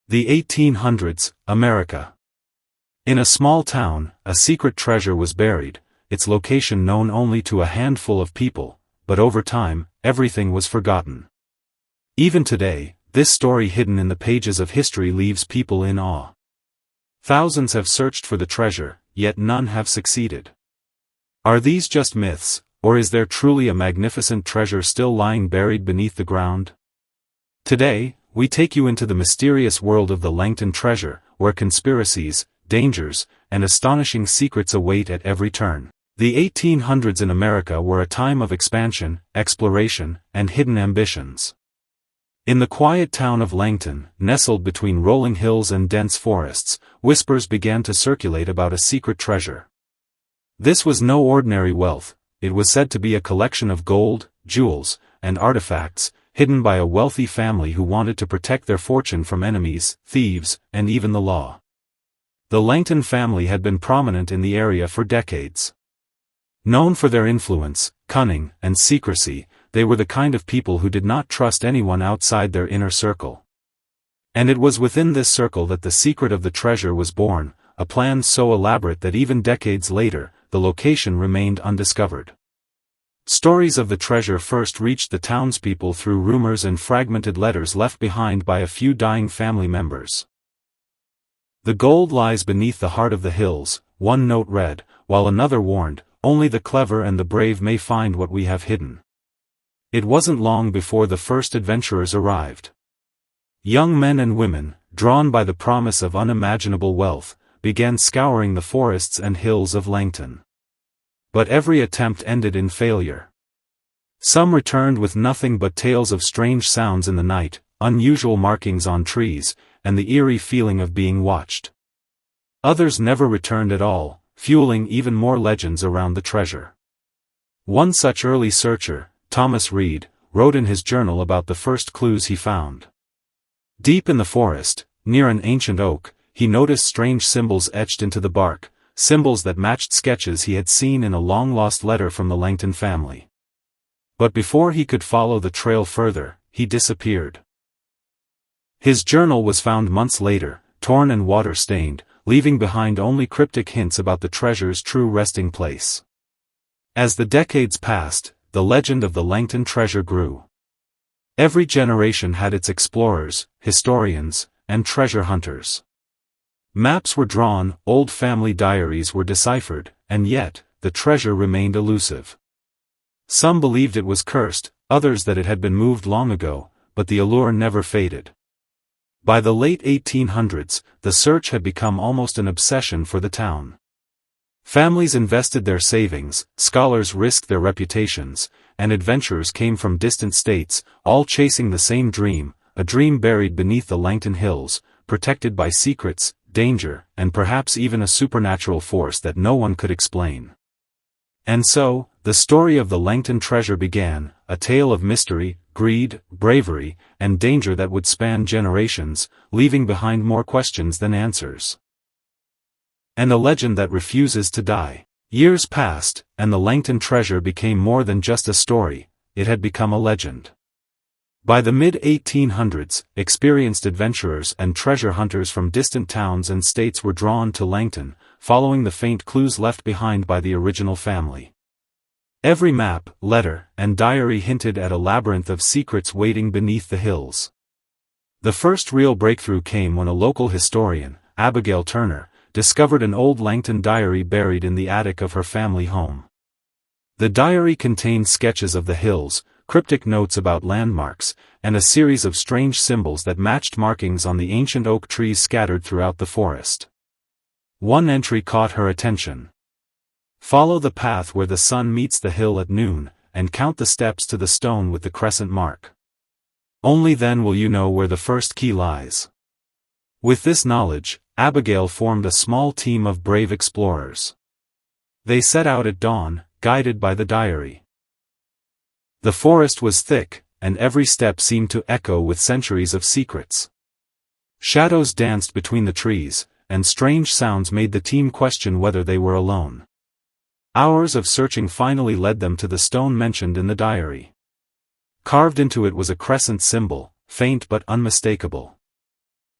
The 1800s, America. In a small town, a secret treasure was buried, its location known only to a handful of people, but over time, everything was forgotten. Even today, this story hidden in the pages of history leaves people in awe. Thousands have searched for the treasure, yet none have succeeded. Are these just myths, or is there truly a magnificent treasure still lying buried beneath the ground? Today, we take you into the mysterious world of the Langton treasure, where conspiracies, dangers, and astonishing secrets await at every turn. The 1800s in America were a time of expansion, exploration, and hidden ambitions. In the quiet town of Langton, nestled between rolling hills and dense forests, whispers began to circulate about a secret treasure. This was no ordinary wealth. It was said to be a collection of gold, jewels, and artifacts, hidden by a wealthy family who wanted to protect their fortune from enemies, thieves, and even the law. The Langton family had been prominent in the area for decades. Known for their influence, cunning, and secrecy, they were the kind of people who did not trust anyone outside their inner circle. And it was within this circle that the secret of the treasure was born, a plan so elaborate that even decades later, the location remained undiscovered. Stories of the treasure first reached the townspeople through rumors and fragmented letters left behind by a few dying family members. "The gold lies beneath the heart of the hills," one note read, while another warned, "Only the clever and the brave may find what we have hidden." It wasn't long before the first adventurers arrived. Young men and women, drawn by the promise of unimaginable wealth, began scouring the forests and hills of Langton. But every attempt ended in failure. Some returned with nothing but tales of strange sounds in the night, unusual markings on trees, and the eerie feeling of being watched. Others never returned at all, fueling even more legends around the treasure. One such early searcher, Thomas Reed, wrote in his journal about the first clues he found. Deep in the forest, near an ancient oak, he noticed strange symbols etched into the bark, symbols that matched sketches he had seen in a long-lost letter from the Langton family. But before he could follow the trail further, he disappeared. His journal was found months later, torn and water-stained, leaving behind only cryptic hints about the treasure's true resting place. As the decades passed, the legend of the Langton treasure grew. Every generation had its explorers, historians, and treasure hunters. Maps were drawn, old family diaries were deciphered, and yet, the treasure remained elusive. Some believed it was cursed, others that it had been moved long ago, but the allure never faded. By the late 1800s, the search had become almost an obsession for the town. Families invested their savings, scholars risked their reputations, and adventurers came from distant states, all chasing the same dream, a dream buried beneath the Langton hills, protected by secrets, danger, and perhaps even a supernatural force that no one could explain. And so, the story of the Langton treasure began, a tale of mystery, greed, bravery, and danger that would span generations, leaving behind more questions than answers. And a legend that refuses to die. Years passed, and the Langton treasure became more than just a story, it had become a legend. By the mid-1800s, experienced adventurers and treasure hunters from distant towns and states were drawn to Langton, following the faint clues left behind by the original family. Every map, letter, and diary hinted at a labyrinth of secrets waiting beneath the hills. The first real breakthrough came when a local historian, Abigail Turner, discovered an old Langton diary buried in the attic of her family home. The diary contained sketches of the hills, cryptic notes about landmarks, and a series of strange symbols that matched markings on the ancient oak trees scattered throughout the forest. One entry caught her attention. "Follow the path where the sun meets the hill at noon, and count the steps to the stone with the crescent mark. Only then will you know where the first key lies." With this knowledge, Abigail formed a small team of brave explorers. They set out at dawn, guided by the diary. The forest was thick, and every step seemed to echo with centuries of secrets. Shadows danced between the trees, and strange sounds made the team question whether they were alone. Hours of searching finally led them to the stone mentioned in the diary. Carved into it was a crescent symbol, faint but unmistakable.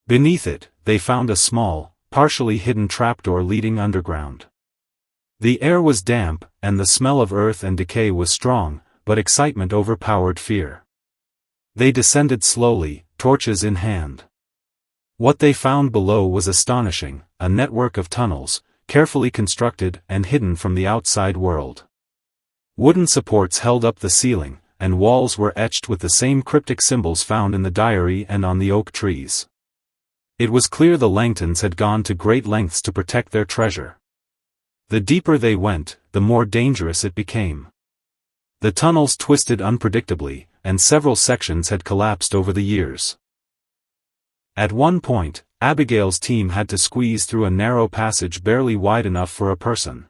Beneath it, they found a small, partially hidden trapdoor leading underground. The air was damp, and the smell of earth and decay was strong, but excitement overpowered fear. They descended slowly, torches in hand. What they found below was astonishing, a network of tunnels, carefully constructed and hidden from the outside world. Wooden supports held up the ceiling, and walls were etched with the same cryptic symbols found in the diary and on the oak trees. It was clear the Langtons had gone to great lengths to protect their treasure. The deeper they went, the more dangerous it became. The tunnels twisted unpredictably, and several sections had collapsed over the years. At one point, Abigail's team had to squeeze through a narrow passage barely wide enough for a person.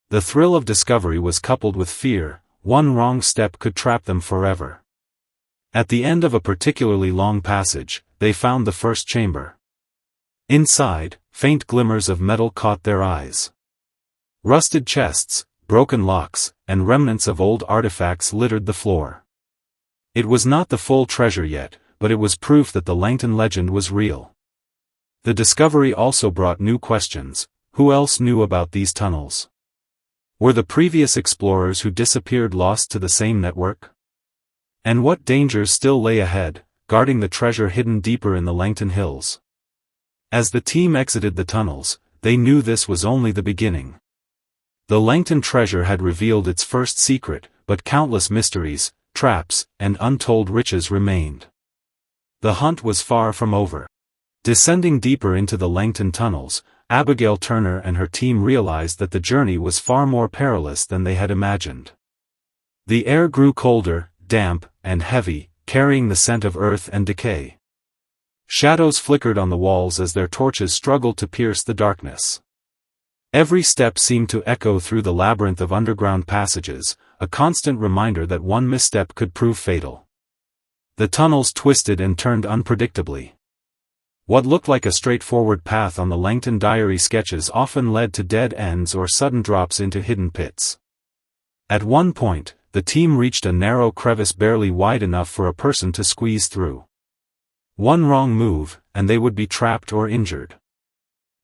The thrill of discovery was coupled with fear. One wrong step could trap them forever. At the end of a particularly long passage, they found the first chamber. Inside, faint glimmers of metal caught their eyes. Rusted chests, broken locks, and remnants of old artifacts littered the floor. It was not the full treasure yet, but it was proof that the Langton legend was real. The discovery also brought new questions. Who else knew about these tunnels? Were the previous explorers who disappeared lost to the same network? And what dangers still lay ahead, guarding the treasure hidden deeper in the Langton Hills? As the team exited the tunnels, they knew this was only the beginning. The Langton treasure had revealed its first secret, but countless mysteries, traps, and untold riches remained. The hunt was far from over. Descending deeper into the Langton tunnels, Abigail Turner and her team realized that the journey was far more perilous than they had imagined. The air grew colder, damp, and heavy, carrying the scent of earth and decay. Shadows flickered on the walls as their torches struggled to pierce the darkness. Every step seemed to echo through the labyrinth of underground passages, a constant reminder that one misstep could prove fatal. The tunnels twisted and turned unpredictably. What looked like a straightforward path on the Langton diary sketches often led to dead ends or sudden drops into hidden pits. At one point, the team reached a narrow crevice barely wide enough for a person to squeeze through. One wrong move, and they would be trapped or injured.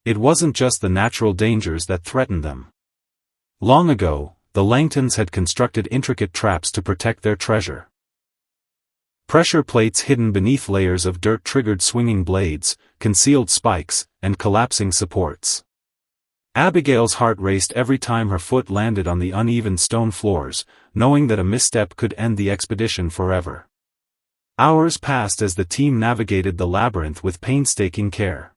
It wasn't just the natural dangers that threatened them. Long ago, the Langtons had constructed intricate traps to protect their treasure. Pressure plates hidden beneath layers of dirt triggered swinging blades, concealed spikes, and collapsing supports. Abigail's heart raced every time her foot landed on the uneven stone floors, knowing that a misstep could end the expedition forever. Hours passed as the team navigated the labyrinth with painstaking care.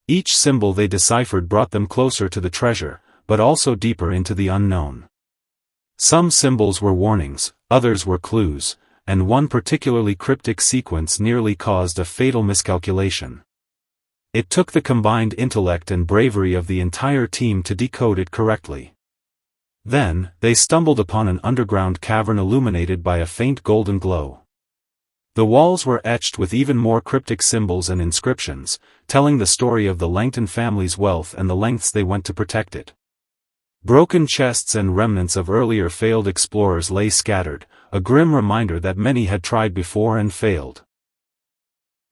Each symbol they deciphered brought them closer to the treasure, but also deeper into the unknown. Some symbols were warnings, others were clues, and one particularly cryptic sequence nearly caused a fatal miscalculation. It took the combined intellect and bravery of the entire team to decode it correctly. Then, they stumbled upon an underground cavern illuminated by a faint golden glow. The walls were etched with even more cryptic symbols and inscriptions, telling the story of the Langton family's wealth and the lengths they went to protect it. Broken chests and remnants of earlier failed explorers lay scattered, a grim reminder that many had tried before and failed.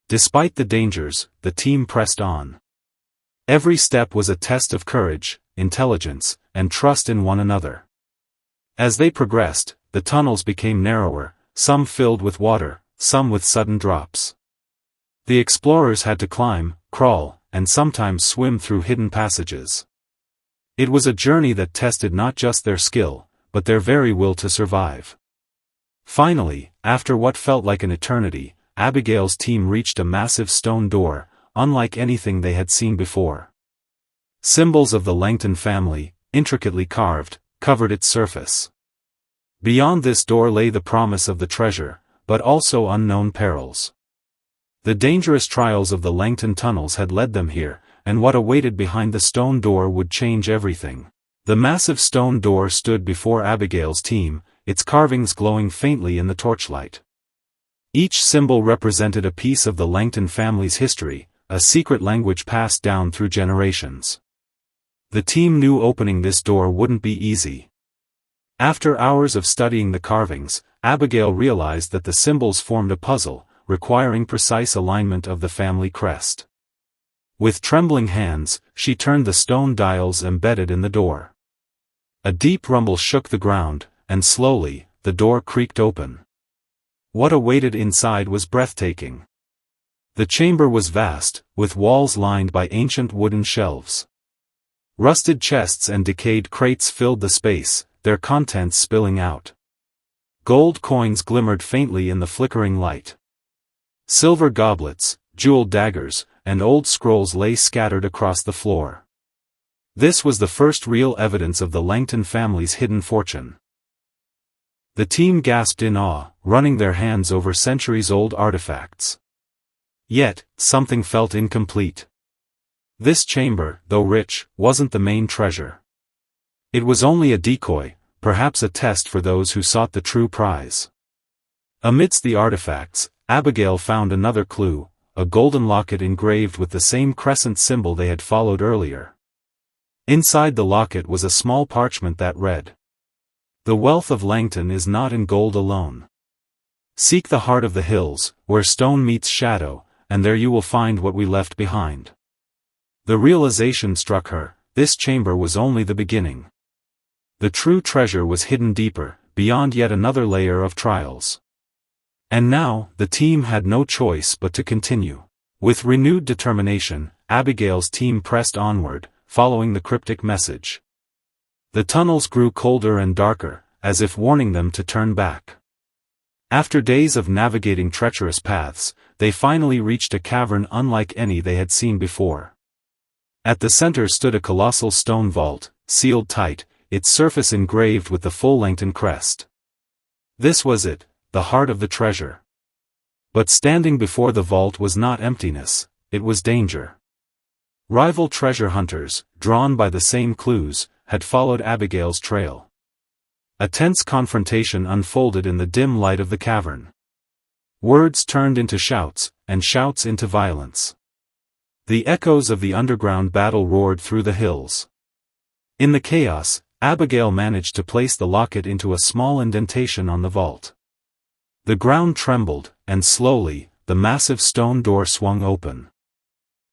Despite the dangers, the team pressed on. Every step was a test of courage, intelligence, and trust in one another. As they progressed, the tunnels became narrower, some filled with water, some with sudden drops. The explorers had to climb, crawl, and sometimes swim through hidden passages. It was a journey that tested not just their skill, but their very will to survive. Finally, after what felt like an eternity, Abigail's team reached a massive stone door, unlike anything they had seen before. Symbols of the Langton family, intricately carved, covered its surface. Beyond this door lay the promise of the treasure, but also unknown perils. The dangerous trials of the Langton tunnels had led them here, and what awaited behind the stone door would change everything. The massive stone door stood before Abigail's team, its carvings glowing faintly in the torchlight. Each symbol represented a piece of the Langton family's history, a secret language passed down through generations. The team knew opening this door wouldn't be easy. After hours of studying the carvings, Abigail realized that the symbols formed a puzzle, requiring precise alignment of the family crest. With trembling hands, she turned the stone dials embedded in the door. A deep rumble shook the ground, and slowly, the door creaked open. What awaited inside was breathtaking. The chamber was vast, with walls lined by ancient wooden shelves. Rusted chests and decayed crates filled the space, their contents spilling out. Gold coins glimmered faintly in the flickering light. Silver goblets, jeweled daggers, and old scrolls lay scattered across the floor. This was the first real evidence of the Langton family's hidden fortune. The team gasped in awe, running their hands over centuries-old artifacts. Yet, something felt incomplete. This chamber, though rich, wasn't the main treasure. It was only a decoy, perhaps a test for those who sought the true prize. Amidst the artifacts, Abigail found another clue, a golden locket engraved with the same crescent symbol they had followed earlier. Inside the locket was a small parchment that read, "The wealth of Langton is not in gold alone. Seek the heart of the hills, where stone meets shadow, and there you will find what we left behind." The realization struck her, this chamber was only the beginning. The true treasure was hidden deeper, beyond yet another layer of trials. And now, the team had no choice but to continue. With renewed determination, Abigail's team pressed onward, following the cryptic message. The tunnels grew colder and darker, as if warning them to turn back. After days of navigating treacherous paths, they finally reached a cavern unlike any they had seen before. At the center stood a colossal stone vault, sealed tight, its surface engraved with the full Langton crest. This was it, the heart of the treasure. But standing before the vault was not emptiness, it was danger. Rival treasure hunters, drawn by the same clues, had followed Abigail's trail. A tense confrontation unfolded in the dim light of the cavern. Words turned into shouts, and shouts into violence. The echoes of the underground battle roared through the hills. In the chaos, Abigail managed to place the locket into a small indentation on the vault. The ground trembled, and slowly, the massive stone door swung open.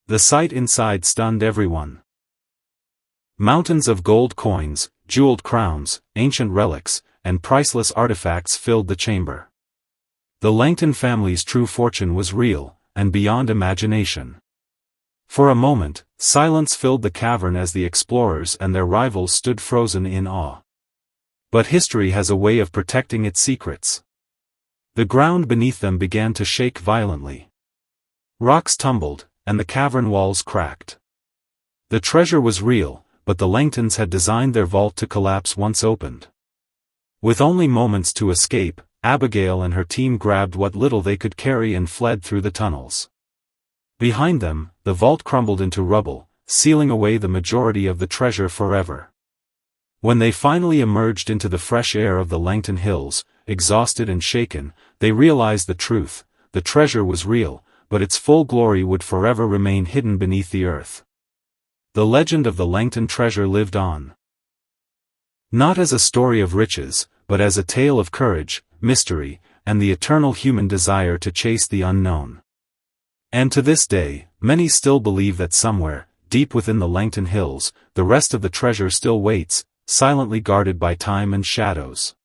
The sight inside stunned everyone. Mountains of gold coins, jeweled crowns, ancient relics, and priceless artifacts filled the chamber. The Langton family's true fortune was real, and beyond imagination. For a moment, silence filled the cavern as the explorers and their rivals stood frozen in awe. But history has a way of protecting its secrets. The ground beneath them began to shake violently. Rocks tumbled, and the cavern walls cracked. The treasure was real, but the Langtons had designed their vault to collapse once opened. With only moments to escape, Abigail and her team grabbed what little they could carry and fled through the tunnels. Behind them, the vault crumbled into rubble, sealing away the majority of the treasure forever. When they finally emerged into the fresh air of the Langton Hills, exhausted and shaken, they realized the truth: the treasure was real, but its full glory would forever remain hidden beneath the earth. The legend of the Langton treasure lived on. Not as a story of riches, but as a tale of courage, mystery, and the eternal human desire to chase the unknown. And to this day, many still believe that somewhere, deep within the Langton Hills, the rest of the treasure still waits, silently guarded by time and shadows.